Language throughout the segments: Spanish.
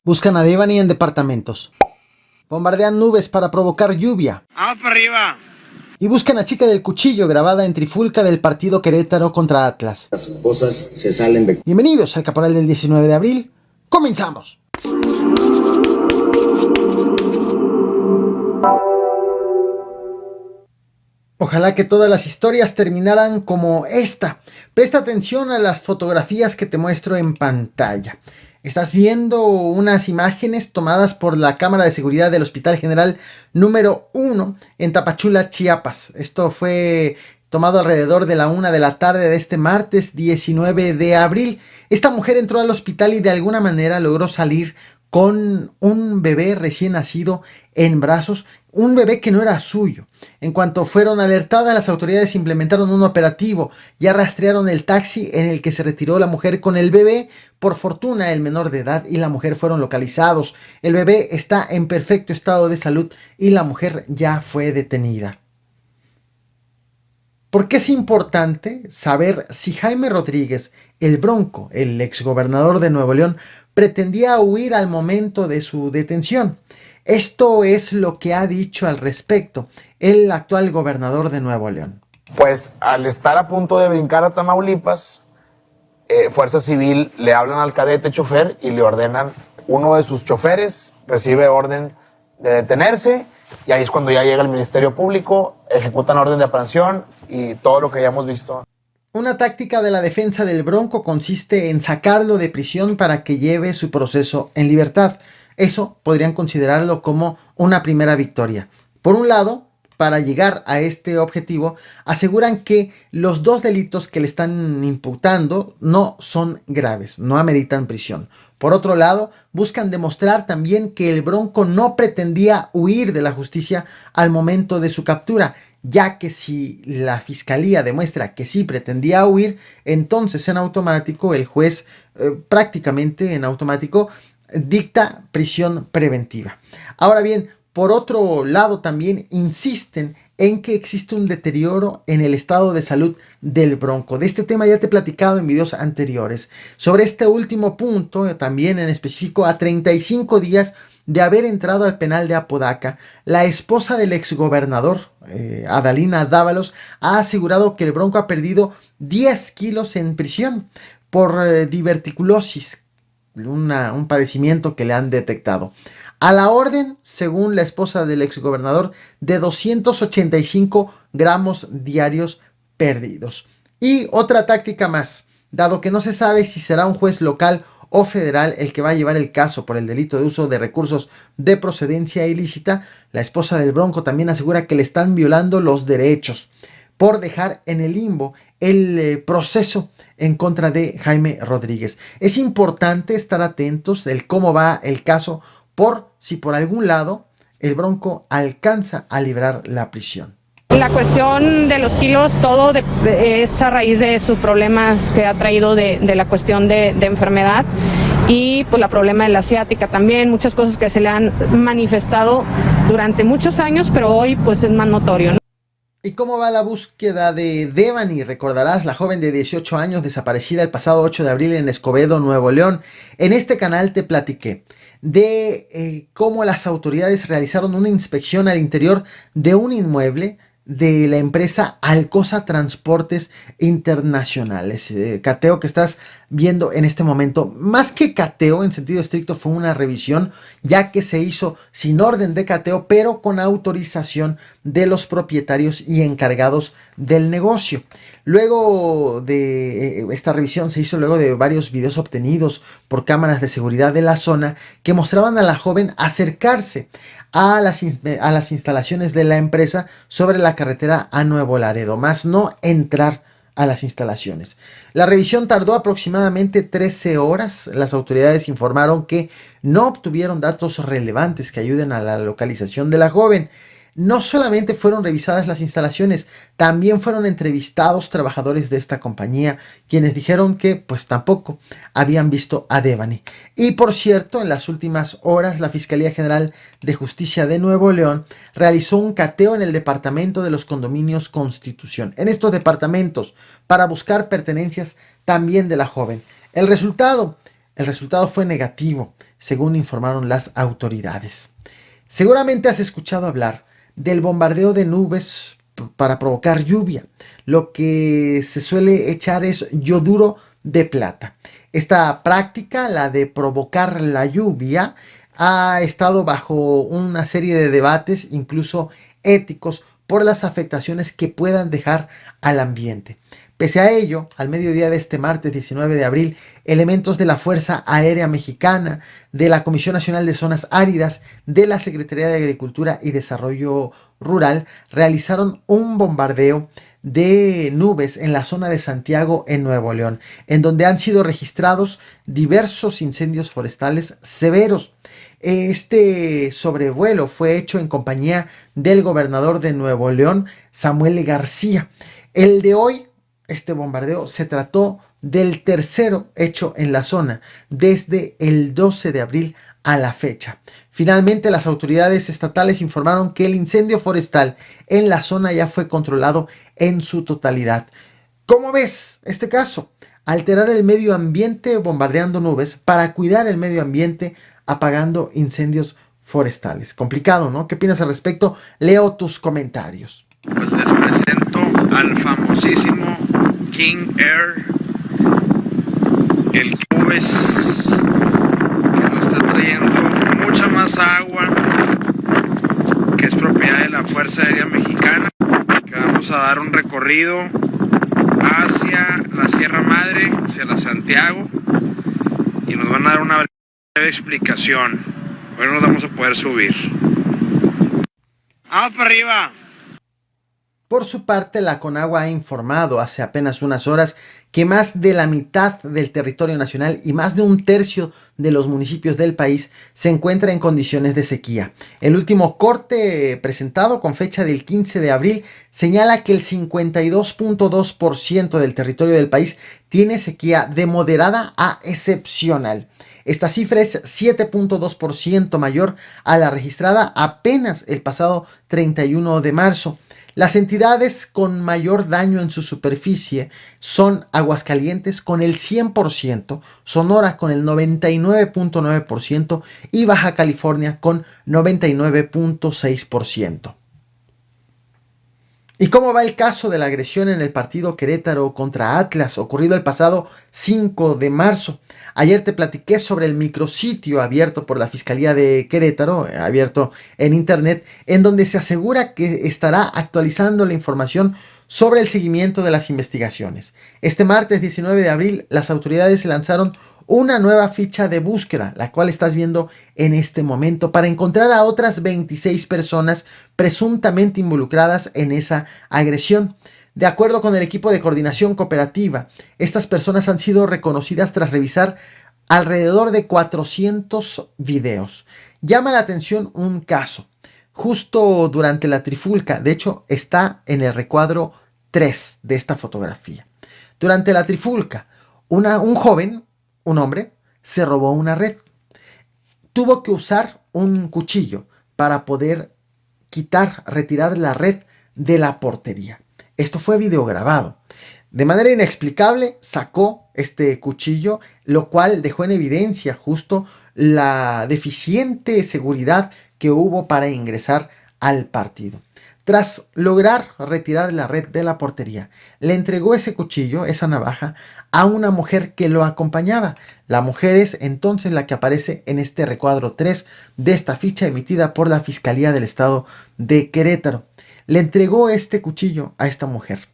Buscan a Devani en departamentos. Bombardean nubes para provocar lluvia. ¡Vamos para arriba! Y buscan a chica del cuchillo grabada en trifulca del partido Querétaro contra Atlas. Las cosas se salen de... Bienvenidos al Caporal del 19 de abril. ¡Comenzamos! Ojalá que todas las historias terminaran como esta. Presta atención a las fotografías que te muestro en pantalla. Estás viendo unas imágenes tomadas por la cámara de seguridad del Hospital General número 1 en Tapachula, Chiapas. Esto fue tomado alrededor de la 1 de la tarde de este martes 19 de abril. Esta mujer entró al hospital y de alguna manera logró salir con un bebé recién nacido en brazos, un bebé que no era suyo. En cuanto fueron alertadas, las autoridades implementaron un operativo y rastrearon el taxi en el que se retiró la mujer con el bebé. Por fortuna, el menor de edad y la mujer fueron localizados. El bebé está en perfecto estado de salud y la mujer ya fue detenida. ¿Por qué es importante saber si Jaime Rodríguez, el Bronco, el exgobernador de Nuevo León, pretendía huir al momento de su detención? Esto es lo que ha dicho al respecto el actual gobernador de Nuevo León. Pues al estar a punto de brincar a Tamaulipas, Fuerza Civil le hablan al cadete chofer y le ordenan, uno de sus choferes recibe orden de detenerse y ahí es cuando ya llega el Ministerio Público, ejecutan orden de aprehensión y todo lo que ya hemos visto. Una táctica de la defensa del Bronco consiste en sacarlo de prisión para que lleve su proceso en libertad. Eso podrían considerarlo como una primera victoria. Por un lado, para llegar a este objetivo, aseguran que los dos delitos que le están imputando no son graves, no ameritan prisión. Por otro lado, buscan demostrar también que el Bronco no pretendía huir de la justicia al momento de su captura, ya que si la fiscalía demuestra que sí pretendía huir, entonces en automático el juez prácticamente en automático dicta prisión preventiva. Ahora bien, por otro lado también insisten en que existe un deterioro en el estado de salud del Bronco. De este tema ya te he platicado en videos anteriores. Sobre este último punto, también en específico, a 35 días de haber entrado al penal de Apodaca, la esposa del exgobernador, Adalina Dávalos, ha asegurado que el Bronco ha perdido 10 kilos en prisión por diverticulosis, un padecimiento que le han detectado. A la orden, según la esposa del exgobernador, de 285 gramos diarios perdidos. Y otra táctica más, dado que no se sabe si será un juez local o federal el que va a llevar el caso por el delito de uso de recursos de procedencia ilícita, la esposa del Bronco también asegura que le están violando los derechos por dejar en el limbo el proceso en contra de Jaime Rodríguez. Es importante estar atentos de cómo va el caso por si por algún lado el Bronco alcanza a librar la prisión. La cuestión de los kilos, todo es a raíz de sus problemas que ha traído de la cuestión de enfermedad y pues la problema de la ciática también, muchas cosas que se le han manifestado durante muchos años, pero hoy pues es más notorio, ¿no? ¿Y cómo va la búsqueda de Devani? Recordarás, la joven de 18 años desaparecida el pasado 8 de abril en Escobedo, Nuevo León. En este canal te platiqué de cómo las autoridades realizaron una inspección al interior de un inmueble de la empresa Alcosa Transportes Internacionales. Cateo que estás viendo en este momento. Más que cateo en sentido estricto, fue una revisión, ya que se hizo sin orden de cateo, pero con autorización de los propietarios y encargados del negocio. Luego de esta revisión se hizo luego de varios videos obtenidos por cámaras de seguridad de la zona que mostraban a la joven acercarse a las instalaciones de la empresa sobre la carretera a Nuevo Laredo, más no entrar a las instalaciones. La revisión tardó aproximadamente 13 horas. Las autoridades informaron que no obtuvieron datos relevantes que ayuden a la localización de la joven. No solamente fueron revisadas las instalaciones, también fueron entrevistados trabajadores de esta compañía, quienes dijeron que pues tampoco habían visto a Devani. Y por cierto, en las últimas horas, la Fiscalía General de Justicia de Nuevo León realizó un cateo en el departamento de los condominios Constitución, en estos departamentos, para buscar pertenencias también de la joven. El resultado: el resultado fue negativo, según informaron las autoridades. Seguramente has escuchado hablar del bombardeo de nubes para provocar lluvia. Lo que se suele echar es yoduro de plata. Esta práctica, la de provocar la lluvia, ha estado bajo una serie de debates, incluso éticos, por las afectaciones que puedan dejar al ambiente. Pese a ello, al mediodía de este martes 19 de abril, elementos de la Fuerza Aérea Mexicana, de la Comisión Nacional de Zonas Áridas, de la Secretaría de Agricultura y Desarrollo Rural realizaron un bombardeo de nubes en la zona de Santiago, en Nuevo León, en donde han sido registrados diversos incendios forestales severos. Este sobrevuelo fue hecho en compañía del gobernador de Nuevo León, Samuel García. El de hoy, este bombardeo, se trató del tercero hecho en la zona desde el 12 de abril a la fecha. Finalmente, las autoridades estatales informaron que el incendio forestal en la zona ya fue controlado en su totalidad. ¿Cómo ves este caso? Alterar el medio ambiente bombardeando nubes para cuidar el medio ambiente apagando incendios forestales. Complicado, ¿no? ¿Qué opinas al respecto? Leo tus comentarios. Pues les presento al famosísimo King Air, el nubes que nos está trayendo mucha más agua, que es propiedad de la Fuerza Aérea Mexicana, que vamos a dar un recorrido hacia la Sierra Madre, hacia la Santiago, y nos van a dar una breve explicación. Hoy nos vamos a poder subir. ¡Vamos para arriba! Por su parte, la Conagua ha informado hace apenas unas horas que más de la mitad del territorio nacional y más de un tercio de los municipios del país se encuentra en condiciones de sequía. El último corte presentado con fecha del 15 de abril señala que el 52.2% del territorio del país tiene sequía de moderada a excepcional. Esta cifra es 7.2% mayor a la registrada apenas el pasado 31 de marzo. Las entidades con mayor daño en su superficie son Aguascalientes con el 100%, Sonora con el 99.9% y Baja California con 99.6%. ¿Y cómo va el caso de la agresión en el partido Querétaro contra Atlas ocurrido el pasado 5 de marzo? Ayer te platiqué sobre el micrositio abierto por la Fiscalía de Querétaro, abierto en internet, en donde se asegura que estará actualizando la información sobre el seguimiento de las investigaciones. Este martes 19 de abril, las autoridades lanzaron una nueva ficha de búsqueda, la cual estás viendo en este momento, para encontrar a otras 26 personas presuntamente involucradas en esa agresión. De acuerdo con el equipo de coordinación cooperativa, estas personas han sido reconocidas tras revisar alrededor de 400 videos. Llama la atención un caso, justo durante la trifulca, de hecho está en el recuadro 3 de esta fotografía. Durante la trifulca, un hombre, se robó una red. Tuvo que usar un cuchillo para poder retirar la red de la portería. Esto fue videograbado. De manera inexplicable sacó este cuchillo, lo cual dejó en evidencia justo la deficiente seguridad que hubo para ingresar al partido. Tras lograr retirar la red de la portería, le entregó ese cuchillo, esa navaja, a una mujer que lo acompañaba. La mujer es entonces la que aparece en este recuadro 3 de esta ficha emitida por la Fiscalía del Estado de Querétaro. Le entregó este cuchillo a esta mujer.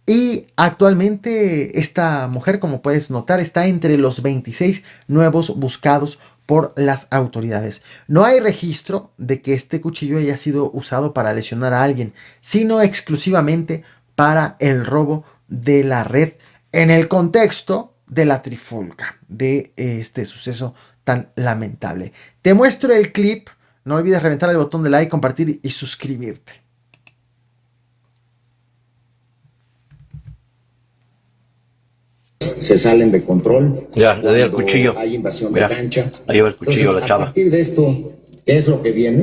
Y actualmente esta mujer, como puedes notar, está entre los 26 nuevos buscados por las autoridades. No hay registro de que este cuchillo haya sido usado para lesionar a alguien, sino exclusivamente para el robo de la red en el contexto de la trifulca, de este suceso tan lamentable. Te muestro el clip, no olvides reventar el botón de like, compartir y suscribirte. Se salen de control. Ya, le doy el Cuando cuchillo. hay invasión Mira, de cancha. ahí va el cuchillo, Entonces, la chava. A partir de esto, ¿qué es lo que viene?